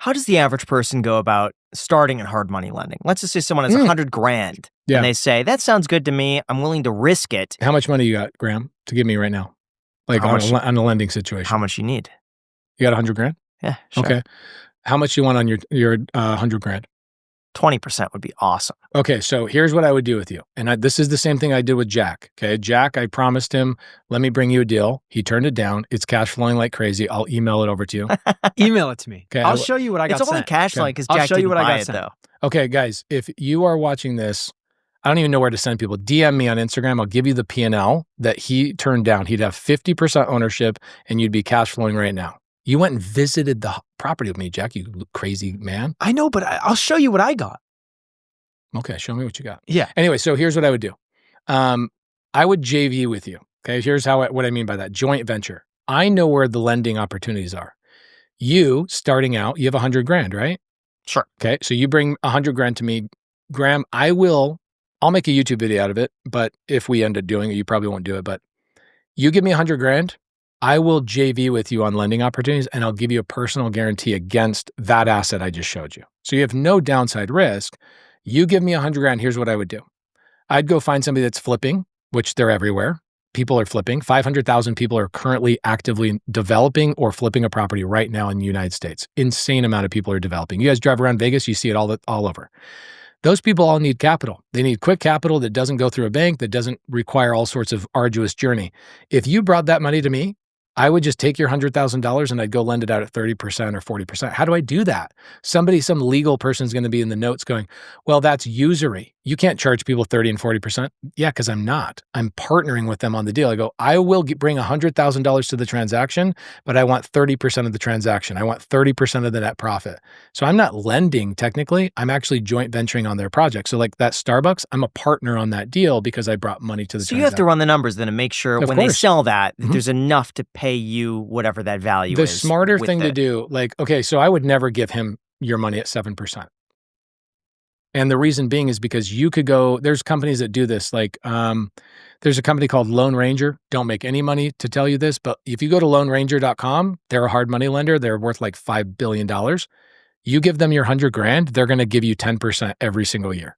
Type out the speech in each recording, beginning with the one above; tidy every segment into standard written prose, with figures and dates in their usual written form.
How does the average person go about starting in hard money lending? Let's just say someone has 100 grand and they say, that sounds good to me. I'm willing to risk it. How much money you got, Graham, to give me right now? Like on a lending situation. How much you need? You got 100 grand? Yeah, sure. Okay. How much you want on your 100 grand? 20% would be awesome. Okay, so here's what I would do with you. And this is the same thing I did with Jack. Okay, Jack, I promised him, let me bring you a deal. He turned it down. It's cash flowing like crazy. I'll email it over to you. Email it to me. Okay, I'll show you what I got sent. It's only cash flowing because Jack didn't buy it, though. Okay, guys, if you are watching this, I don't even know where to send people. DM me on Instagram. I'll give you the P&L that he turned down. He'd have 50% ownership and you'd be cash flowing right now. You went and visited the property with me, Jack, you crazy man. I know, but I'll show you what I got. Okay, show me what you got. Yeah. Anyway, so here's what I would do. I would JV with you. Okay, here's what I mean by that. Joint venture. I know where the lending opportunities are. You, starting out, you have 100 grand, right? Sure. Okay, so you bring 100 grand to me. Graham, I'll make a YouTube video out of it, but if we end up doing it, you probably won't do it, but you give me 100 grand, I will JV with you on lending opportunities and I'll give you a personal guarantee against that asset I just showed you. So you have no downside risk. You give me 100 grand, here's what I would do. I'd go find somebody that's flipping, which they're everywhere. People are flipping. 500,000 people are currently actively developing or flipping a property right now in the United States. Insane amount of people are developing. You guys drive around Vegas, you see it all over. Those people all need capital. They need quick capital that doesn't go through a bank, that doesn't require all sorts of arduous journey. If you brought that money to me, I would just take your $100,000 and I'd go lend it out at 30% or 40%. How do I do that? Some legal person's going to be in the notes going, well, that's usury. You can't charge people 30 and 40%. Yeah, because I'm not. I'm partnering with them on the deal. I go, I will bring $100,000 to the transaction, but I want 30% of the transaction. I want 30% of the net profit. So I'm not lending technically. I'm actually joint venturing on their project. So like that Starbucks, I'm a partner on that deal because I brought money to the transaction. So you have to run the numbers then and make sure when they sell that, there's enough to pay you whatever that value is. The smarter thing to do, like, okay, so I would never give him your money at 7%. And the reason being is because you could go, there's companies that do this. Like there's a company called Lone Ranger. Don't make any money to tell you this, but if you go to loneranger.com, they're a hard money lender. They're worth like $5 billion. You give them your 100 grand, they're going to give you 10% every single year.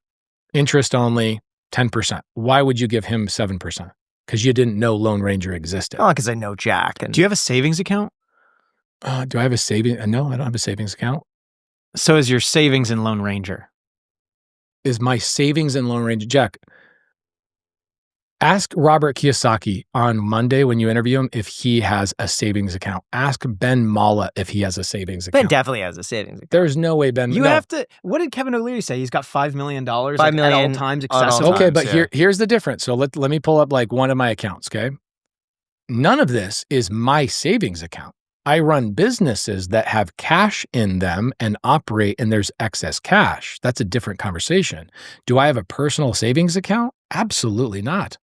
Interest only, 10%. Why would you give him 7%? Because you didn't know Lone Ranger existed. Oh, because I know Jack. And do you have a savings account? Do I have a savings? No, I don't have a savings account. So is your savings in Lone Ranger? Is my savings in Lone Ranger? Jack, ask Robert Kiyosaki on Monday when you interview him if he has a savings account. Ask Ben Malla if he has a savings account. Ben definitely has a savings account. There's no way Ben. You have to. What did Kevin O'Leary say? He's got $5 million. $5 million at all times accessible. Okay, but here's the difference. So let me pull up like one of my accounts. Okay, none of this is my savings account. I run businesses that have cash in them and operate and there's excess cash. That's a different conversation. Do I have a personal savings account? Absolutely not.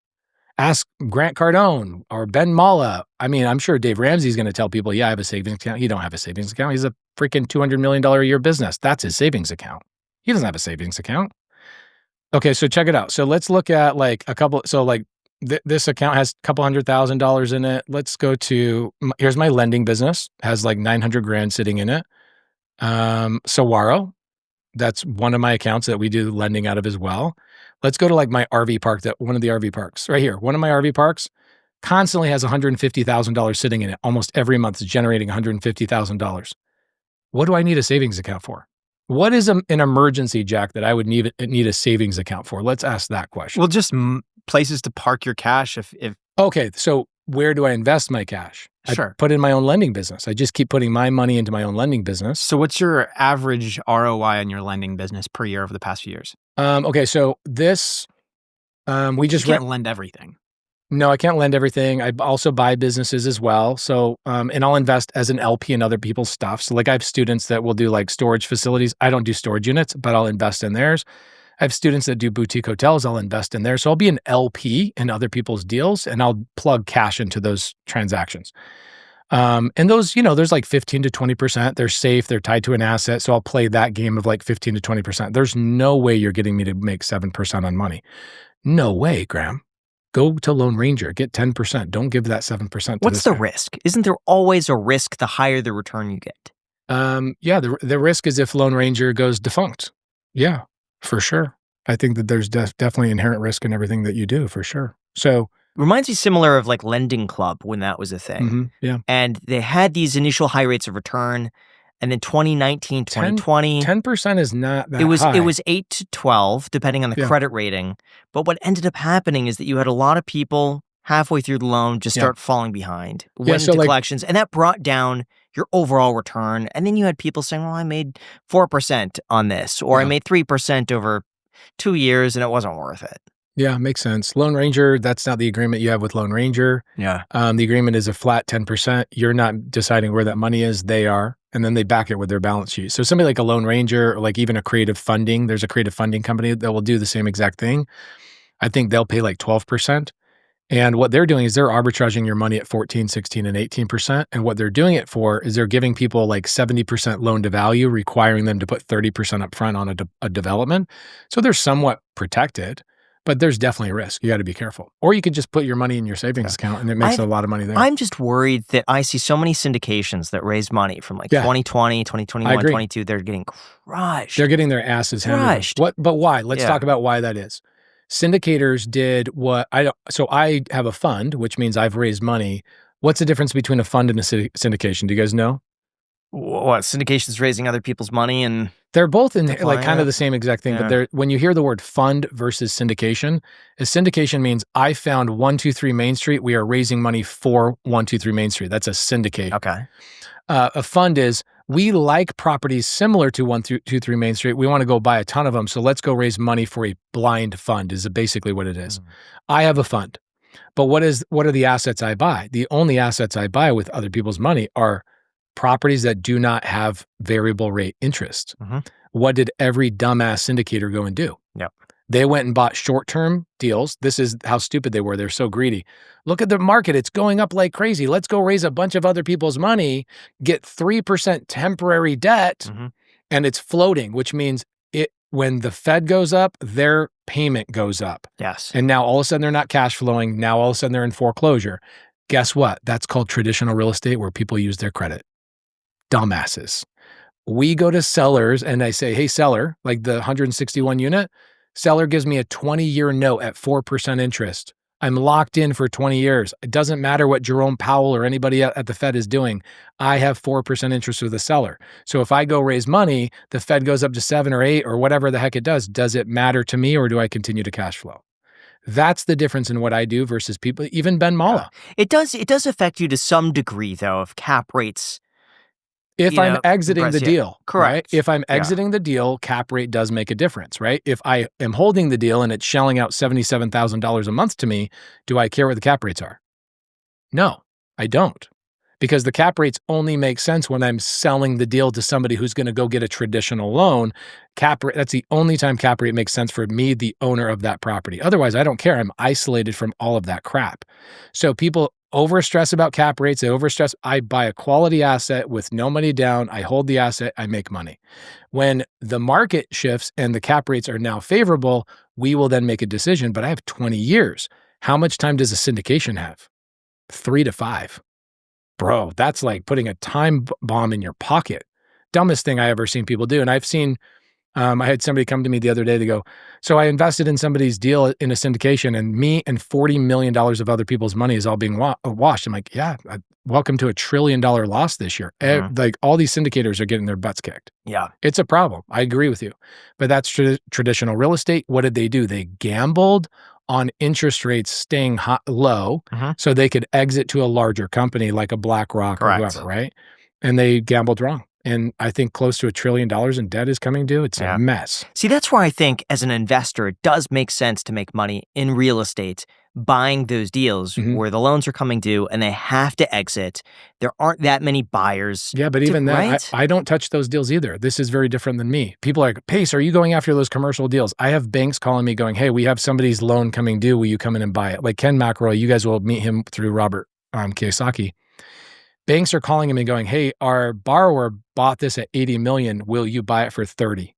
Ask Grant Cardone or Ben Malla. I mean, I'm sure Dave Ramsey's going to tell people, yeah, I have a savings account. He don't have a savings account. He's a freaking $200 million a year business. That's his savings account. He doesn't have a savings account. Okay, so check it out. So let's look at like a couple. So like this account has a couple $100,000 in it. Let's go to, here's my lending business. Has like 900 grand sitting in it. Saguaro, that's one of my accounts that we do lending out of as well. Let's go to like my RV park, one of the RV parks right here. One of my RV parks constantly has $150,000 sitting in it. Almost every month is generating $150,000. What do I need a savings account for? What is an emergency, Jack, that I would need a savings account for? Let's ask that question. Well, just places to park your cash if Okay, so where do I invest my cash? Sure. I put in my own lending business. I just keep putting my money into my own lending business. So what's your average ROI on your lending business per year over the past few years? Okay, so this, we just can't lend everything. No, I can't lend everything. I also buy businesses as well. So, and I'll invest as an LP in other people's stuff. So like I have students that will do like storage facilities. I don't do storage units, but I'll invest in theirs. I have students that do boutique hotels. I'll invest in there. So I'll be an LP in other people's deals and I'll plug cash into those transactions. And those, there's like 15 to 20%. They're safe. They're tied to an asset. So I'll play that game of like 15 to 20%. There's no way you're getting me to make 7% on money. No way, Graham. Go to Lone Ranger, get 10%. Don't give that 7% to What's the risk? Isn't there always a risk the higher the return you get? Yeah, the risk is if Lone Ranger goes defunct. Yeah, for sure. I think that there's definitely inherent risk in everything that you do, for sure. So reminds me similar of like Lending Club when that was a thing. yeah. And they had these initial high rates of return. And then 2019, 2020, 10% is not that high. It was 8 to 12, depending on the credit rating. But what ended up happening is that you had a lot of people halfway through the loan just start falling behind, went into collections, and that brought down your overall return. And then you had people saying, well, I made 4% on this, or I made 3% over 2 years, and it wasn't worth it. Yeah, makes sense. Lone Ranger, that's not the agreement you have with Lone Ranger. Yeah. The agreement is a flat 10%. You're not deciding where that money is. They are. And then they back it with their balance sheet. So somebody like a Lone Ranger, or like even a creative funding, there's a creative funding company that will do the same exact thing. I think they'll pay like 12%. And what they're doing is they're arbitraging your money at 14, 16, and 18%. And what they're doing it for is they're giving people like 70% loan to value, requiring them to put 30% up front on a development. So they're somewhat protected, but there's definitely a risk. You got to be careful. Or you could just put your money in your savings account and it makes a lot of money there. I'm just worried that I see so many syndications that raise money from like 2020, 2021, 2022. They're getting crushed. They're getting their asses handed. But why? Let's talk about why that is. Syndicators did what so I have a fund, which means I've raised money. What's the difference between a fund and a syndication? Do you guys know? What, syndication's raising other people's money and they're both in like kind of the same exact thing, but when you hear the word fund versus syndication, a syndication means I found 123 Main Street. We are raising money for 123 Main Street. That's a syndicate. Okay. A fund is we like properties similar to 123 Main Street. We want to go buy a ton of them. So let's go raise money for a blind fund is basically what it is. I have a fund, but what are the assets I buy? The only assets I buy with other people's money are properties that do not have variable rate interest. What did every dumbass syndicator go and do? Yep. They went and bought short-term deals. This is how stupid they were. They're so greedy. Look at the market. It's going up like crazy. Let's go raise a bunch of other people's money, get 3% temporary debt, and it's floating, which means when the Fed goes up, their payment goes up. Yes. And now all of a sudden they're not cash flowing. Now all of a sudden they're in foreclosure. Guess what? That's called traditional real estate where people use their credit. Dumbasses. We go to sellers and I say, hey, seller, like the 161 unit, seller gives me a 20-year note at 4% interest. I'm locked in for 20 years. It doesn't matter what Jerome Powell or anybody at the Fed is doing. I have 4% interest with the seller. So if I go raise money, the Fed goes up to 7 or 8 or whatever the heck it does it matter to me or do I continue to cash flow? That's the difference in what I do versus people, even Ben Mala. Yeah. It does affect you to some degree, though, if cap rates. If I'm exiting the deal, correct. Right? If I'm exiting the deal, cap rate does make a difference, right? If I am holding the deal and it's shelling out $77,000 a month to me, do I care what the cap rates are? No, I don't. Because the cap rates only make sense when I'm selling the deal to somebody who's going to go get a traditional loan. Cap rate, that's the only time cap rate makes sense for me, the owner of that property. Otherwise, I don't care. I'm isolated from all of that crap. So people overstress about cap rates. They overstress. I buy a quality asset with no money down. I hold the asset. I make money. When the market shifts and the cap rates are now favorable, we will then make a decision. But I have 20 years. How much time does a syndication have? 3 to 5. Bro, that's like putting a time bomb in your pocket. Dumbest thing I ever seen people do. And I've seen, I had somebody come to me the other day, they go, so I invested in somebody's deal in a syndication and me and $40 million of other people's money is all being washed. I'm like, yeah, welcome to $1 trillion loss this year. Like all these syndicators are getting their butts kicked. Yeah. It's a problem. I agree with you. But that's traditional real estate. What did they do? They gambled on interest rates staying low so they could exit to a larger company like a BlackRock or whoever, right? And they gambled wrong. And I think close to $1 trillion in debt is coming due. It's a mess. See, that's where I think as an investor, it does make sense to make money in real estate, buying those deals where the loans are coming due and they have to exit. There aren't that many buyers. Yeah, but even then, I don't touch those deals either. This is very different than me. People are like, Pace, are you going after those commercial deals? I have banks calling me going, hey, we have somebody's loan coming due. Will you come in and buy it? Like Ken McElroy, you guys will meet him through Robert Kiyosaki. Banks are calling him and going, hey, our borrower bought this at 80 million. Will you buy it for 30?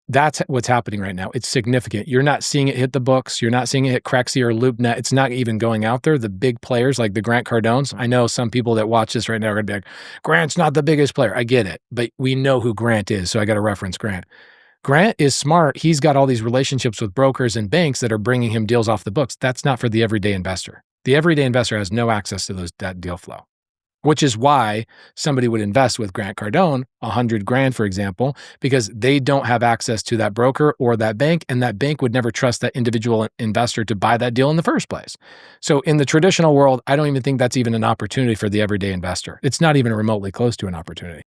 That's what's happening right now. It's significant. You're not seeing it hit the books. You're not seeing it hit Crexy or LoopNet. It's not even going out there. The big players like the Grant Cardones. I know some people that watch this right now are going to be like, Grant's not the biggest player. I get it. But we know who Grant is, so I got to reference Grant. Grant is smart. He's got all these relationships with brokers and banks that are bringing him deals off the books. That's not for the everyday investor. The everyday investor has no access to that deal flow, which is why somebody would invest with Grant Cardone, $100,000, for example, because they don't have access to that broker or that bank, and that bank would never trust that individual investor to buy that deal in the first place. So in the traditional world, I don't even think that's even an opportunity for the everyday investor. It's not even remotely close to an opportunity.